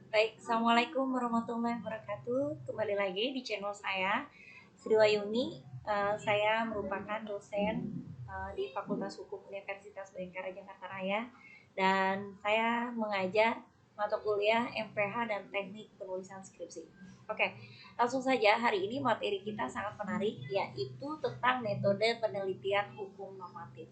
Baik, Assalamualaikum warahmatullahi wabarakatuh. Kembali lagi di channel saya, Sri Wayuni. Saya merupakan dosen di Fakultas Hukum Universitas Bhayangkara Jakarta Raya, dan saya mengajar mata kuliah MPH dan Teknik Penulisan Skripsi. Oke, langsung saja. Hari ini materi kita sangat menarik, yaitu tentang metode penelitian hukum normatif.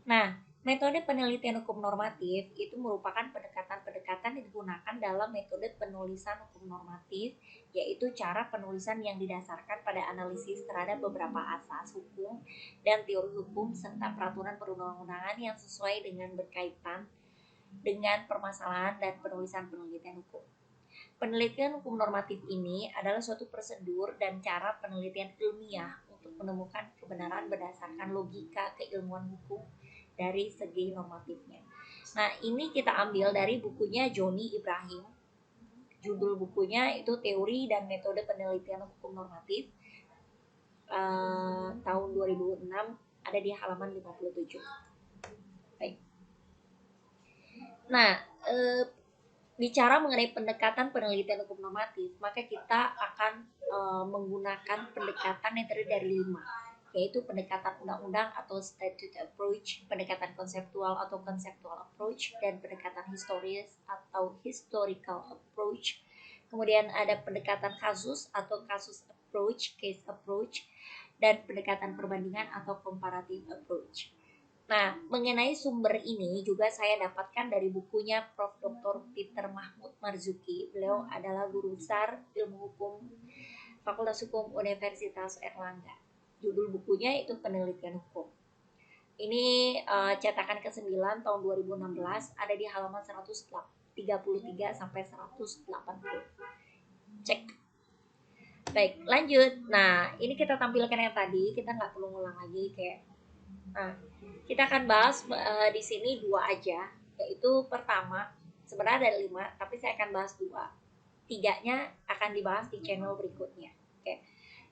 Nah, metode penelitian hukum normatif itu merupakan pendekatan-pendekatan yang digunakan dalam metode penulisan hukum normatif, yaitu cara penulisan yang didasarkan pada analisis terhadap beberapa asas hukum dan teori hukum serta peraturan perundang-undangan yang sesuai dengan berkaitan dengan permasalahan dan penulisan penelitian hukum. Penelitian hukum normatif ini adalah suatu prosedur dan cara penelitian ilmiah untuk menemukan kebenaran berdasarkan logika keilmuan hukum dari segi normatifnya. Nah, ini kita ambil dari bukunya Joni Ibrahim. Judul bukunya itu Teori dan Metode Penelitian Hukum Normatif, tahun 2006, ada di halaman 57. Baik. Nah, bicara mengenai pendekatan penelitian hukum normatif, maka kita akan menggunakan pendekatan yang terdiri dari 5, yaitu pendekatan undang-undang atau statute approach, pendekatan konseptual atau conceptual approach, dan pendekatan historis atau historical approach. Kemudian ada pendekatan kasus atau kasus approach, case approach, dan pendekatan perbandingan atau comparative approach. Nah, mengenai sumber ini juga saya dapatkan dari bukunya Prof. Dr. Peter Mahmud Marzuki. Beliau adalah guru besar ilmu hukum Fakultas Hukum Universitas Erlangga. Judul bukunya itu Penelitian Hukum. Ini cetakan ke-9 tahun 2016, ada di halaman 133 sampai 180. Cek. Baik, lanjut. Nah, ini kita tampilkan yang tadi, kita nggak perlu ngulang lagi kayak. Nah, kita akan bahas di sini 2 aja, yaitu pertama, sebenarnya ada 5, tapi saya akan bahas 2. 3-nya akan dibahas di channel berikutnya. Oke.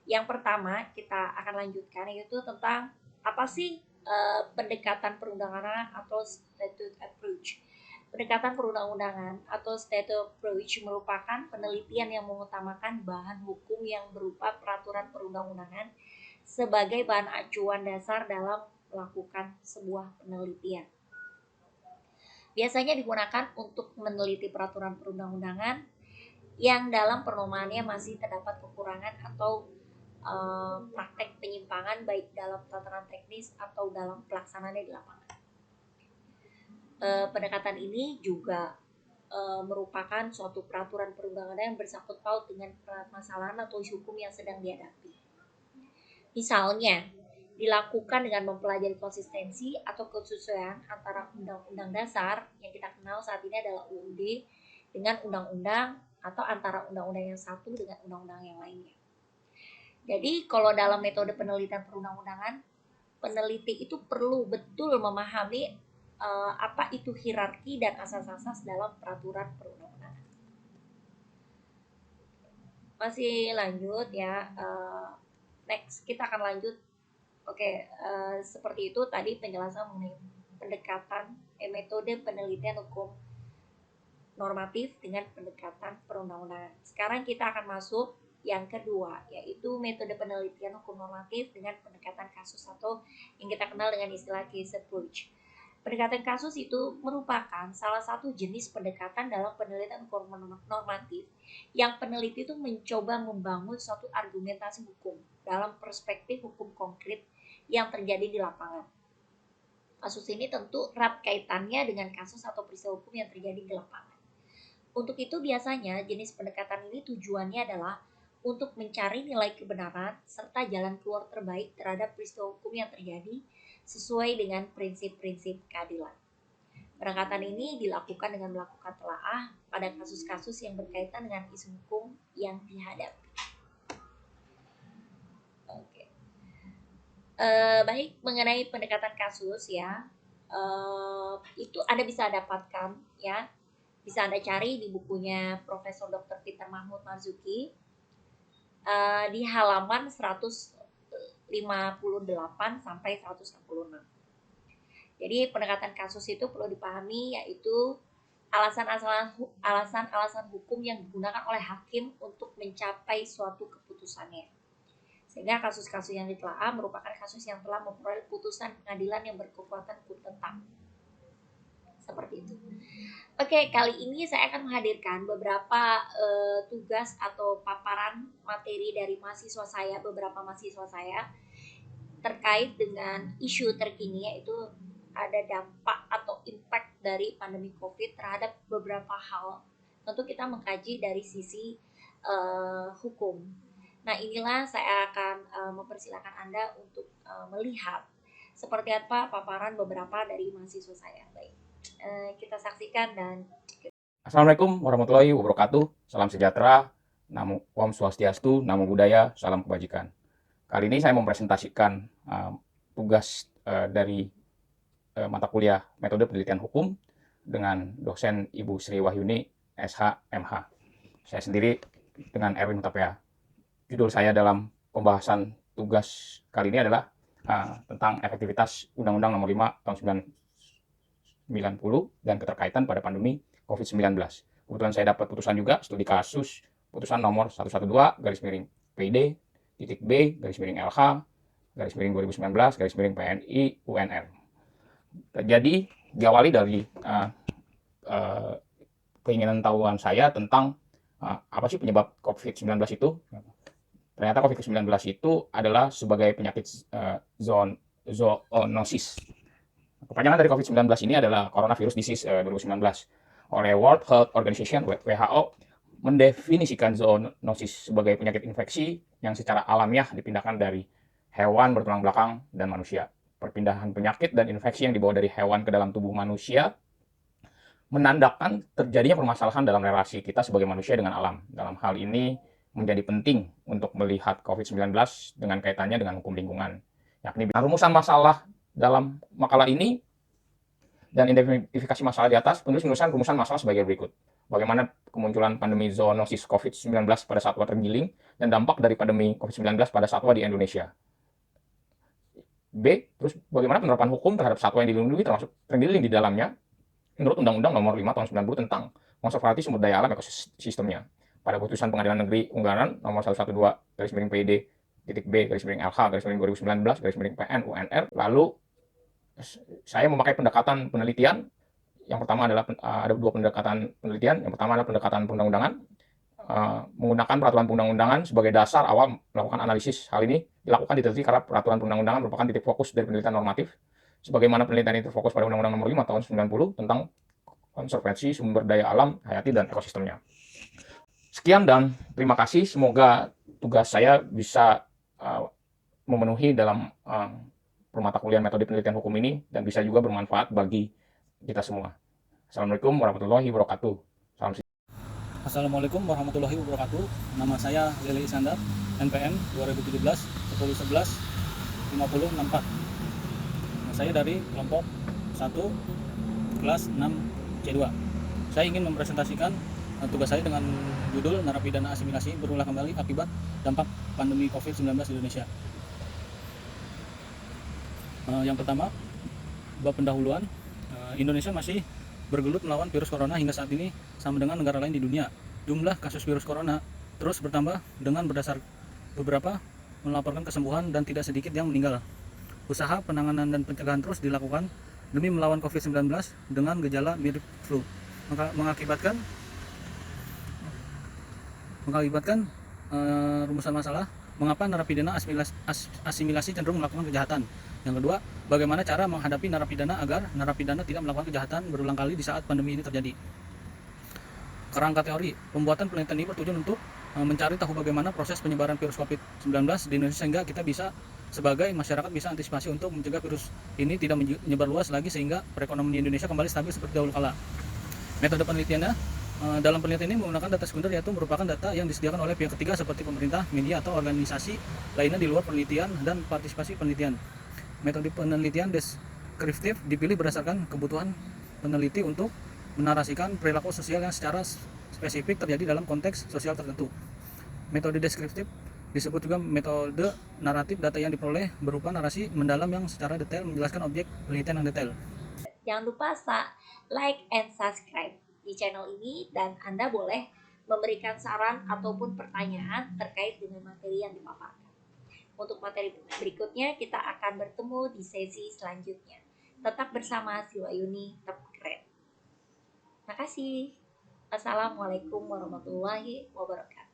Yang pertama kita akan lanjutkan yaitu tentang apa sih pendekatan perundang-undangan atau statute approach. Pendekatan perundang-undangan atau statute approach merupakan penelitian yang mengutamakan bahan hukum yang berupa peraturan perundang-undangan sebagai bahan acuan dasar dalam melakukan sebuah penelitian. Biasanya digunakan untuk meneliti peraturan perundang-undangan yang dalam penomanya masih terdapat kekurangan atau praktek penyimpangan baik dalam tataran teknis atau dalam pelaksanaannya di lapangan. Pendekatan ini juga merupakan suatu peraturan perundang-undangan yang bersangkut paut dengan permasalahan atau isu hukum yang sedang dihadapi. Misalnya, dilakukan dengan mempelajari konsistensi atau kesesuaian antara undang-undang dasar yang kita kenal saat ini adalah UUD dengan undang-undang atau antara undang-undang yang satu dengan undang-undang yang lainnya. Jadi kalau dalam metode penelitian perundang-undangan, peneliti itu perlu betul memahami apa itu hierarki dan asas-asas dalam peraturan perundang-undangan. Masih lanjut ya. Next kita akan lanjut. Oke, seperti itu tadi penjelasan mengenai pendekatan metode penelitian hukum normatif dengan pendekatan perundang-undangan. Sekarang kita akan masuk yang kedua, yaitu metode penelitian hukum normatif dengan pendekatan kasus atau yang kita kenal dengan istilah case approach. Pendekatan kasus itu merupakan salah satu jenis pendekatan dalam penelitian hukum normatif yang peneliti itu mencoba membangun suatu argumentasi hukum dalam perspektif hukum konkret yang terjadi di lapangan. Kasus ini tentu erat kaitannya dengan kasus atau peristiwa hukum yang terjadi di lapangan. Untuk itu biasanya jenis pendekatan ini tujuannya adalah untuk mencari nilai kebenaran serta jalan keluar terbaik terhadap peristiwa hukum yang terjadi sesuai dengan prinsip-prinsip keadilan. Pendekatan ini dilakukan dengan melakukan telaah pada kasus-kasus yang berkaitan dengan isu hukum yang dihadapi. Oke. Baik, mengenai pendekatan kasus ya, itu Anda bisa dapatkan ya, bisa Anda cari di bukunya Profesor Dr. Peter Mahmud Marzuki di halaman 158 sampai 166. Jadi pendekatan kasus itu perlu dipahami yaitu alasan-alasan hukum yang digunakan oleh hakim untuk mencapai suatu keputusannya. Sehingga kasus-kasus yang ditelaah merupakan kasus yang telah memperoleh putusan pengadilan yang berkekuatan hukum tetap. Seperti itu. Oke, kali ini saya akan menghadirkan beberapa tugas atau paparan materi dari beberapa mahasiswa saya terkait dengan isu terkini, yaitu ada dampak atau impact dari pandemi COVID terhadap beberapa hal. Tentu kita mengkaji dari sisi hukum. Nah, inilah saya akan mempersilahkan Anda untuk melihat seperti apa paparan beberapa dari mahasiswa saya. Baik, kita saksikan dan Assalamualaikum warahmatullahi wabarakatuh. Salam sejahtera, namo Om Swastiastu, namo Buddhaya, salam kebajikan. Kali ini saya mempresentasikan tugas dari mata kuliah Metode Penelitian Hukum dengan dosen Ibu Sri Wahyuni, SH, MH. Saya sendiri dengan Erwin Hutapea. Judul saya dalam pembahasan tugas kali ini adalah tentang efektivitas Undang-Undang Nomor 5 Tahun 1990 dan keterkaitan pada pandemi COVID-19. Kebetulan saya dapat putusan juga, studi kasus, putusan nomor 112 garis miring PID titik B garis miring LH garis miring 2019 garis miring PNI UNR. Jadi diawali dari keinginan tahuan saya tentang apa sih penyebab COVID-19 itu. Ternyata COVID-19 itu adalah sebagai penyakit zoonosis. Kepanjangan dari COVID-19 ini adalah Coronavirus Disease 2019. Oleh World Health Organization (WHO) mendefinisikan zoonosis sebagai penyakit infeksi yang secara alamiah dipindahkan dari hewan bertulang belakang dan manusia. Perpindahan penyakit dan infeksi yang dibawa dari hewan ke dalam tubuh manusia menandakan terjadinya permasalahan dalam relasi kita sebagai manusia dengan alam. Dalam hal ini menjadi penting untuk melihat COVID-19 dengan kaitannya dengan hukum lingkungan. Yakni rumusan masalah dalam makalah ini dan identifikasi masalah di atas, penulis menuliskan rumusan masalah sebagai berikut. Bagaimana kemunculan pandemi zoonosis COVID-19 pada satwa terenggiling dan dampak dari pandemi COVID-19 pada satwa di Indonesia. B. Terus bagaimana penerapan hukum terhadap satwa yang dilindungi termasuk terenggiling di dalamnya menurut Undang-Undang Nomor 5 Tahun 90 tentang konservasi sumber daya alam ekosistemnya. Pada putusan Pengadilan Negeri Ungaran nomor 112 garis miring PID titik B garis miring LH garis miring 2019 garis miring PN UNR. Lalu saya memakai pendekatan penelitian. Yang pertama adalah ada dua pendekatan penelitian. Yang pertama adalah pendekatan perundang-undangan, menggunakan peraturan perundang-undangan sebagai dasar awal melakukan analisis. Hal ini dilakukan diteliti karena peraturan perundang-undangan merupakan titik fokus dari penelitian normatif. Sebagaimana penelitian itu fokus pada Undang-Undang Nomor 5 Tahun 90 tentang konservasi sumber daya alam, hayati, dan ekosistemnya. Sekian dan terima kasih. Semoga tugas saya bisa memenuhi dalam permata kuliah metode penelitian hukum ini dan bisa juga bermanfaat bagi kita semua. Assalamualaikum warahmatullahi wabarakatuh. Salam. Assalamualaikum warahmatullahi wabarakatuh. Nama saya Lili Iskandar, NPM 2017 10 11 50 64. Saya dari kelompok 1 kelas 6 C2. Saya ingin mempresentasikan tugas saya dengan judul narapidana asimilasi berulah kembali akibat dampak pandemi COVID-19 di Indonesia. Yang pertama, bab pendahuluan. Indonesia masih bergelut melawan virus corona hingga saat ini sama dengan negara lain di dunia. Jumlah kasus virus corona terus bertambah dengan berdasar beberapa melaporkan kesembuhan dan tidak sedikit yang meninggal. Usaha penanganan dan pencegahan terus dilakukan demi melawan COVID-19 dengan gejala mirip flu, mengakibatkan rumusan masalah mengapa narapidana asimilasi cenderung melakukan kejahatan. Yang kedua, bagaimana cara menghadapi narapidana agar narapidana tidak melakukan kejahatan berulang kali di saat pandemi ini terjadi. Kerangka teori, pembuatan penelitian ini bertujuan untuk mencari tahu bagaimana proses penyebaran virus COVID-19 di Indonesia sehingga kita bisa sebagai masyarakat bisa antisipasi untuk mencegah virus ini tidak menyebar luas lagi sehingga perekonomian di Indonesia kembali stabil seperti dahulu kala. Metode penelitiannya dalam penelitian ini menggunakan data sekunder, yaitu merupakan data yang disediakan oleh pihak ketiga seperti pemerintah, media, atau organisasi lainnya di luar penelitian dan partisipasi penelitian. Metode penelitian deskriptif dipilih berdasarkan kebutuhan peneliti untuk menarasikan perilaku sosial yang secara spesifik terjadi dalam konteks sosial tertentu. Metode deskriptif disebut juga metode naratif. Data yang diperoleh berupa narasi mendalam yang secara detail menjelaskan objek penelitian yang detail. Jangan lupa like and subscribe di channel ini, dan Anda boleh memberikan saran ataupun pertanyaan terkait dengan materi yang dipaparkan. Untuk materi berikutnya kita akan bertemu di sesi selanjutnya. Tetap bersama Siwayuni, tetap keren. Terima kasih. Assalamualaikum warahmatullahi wabarakatuh.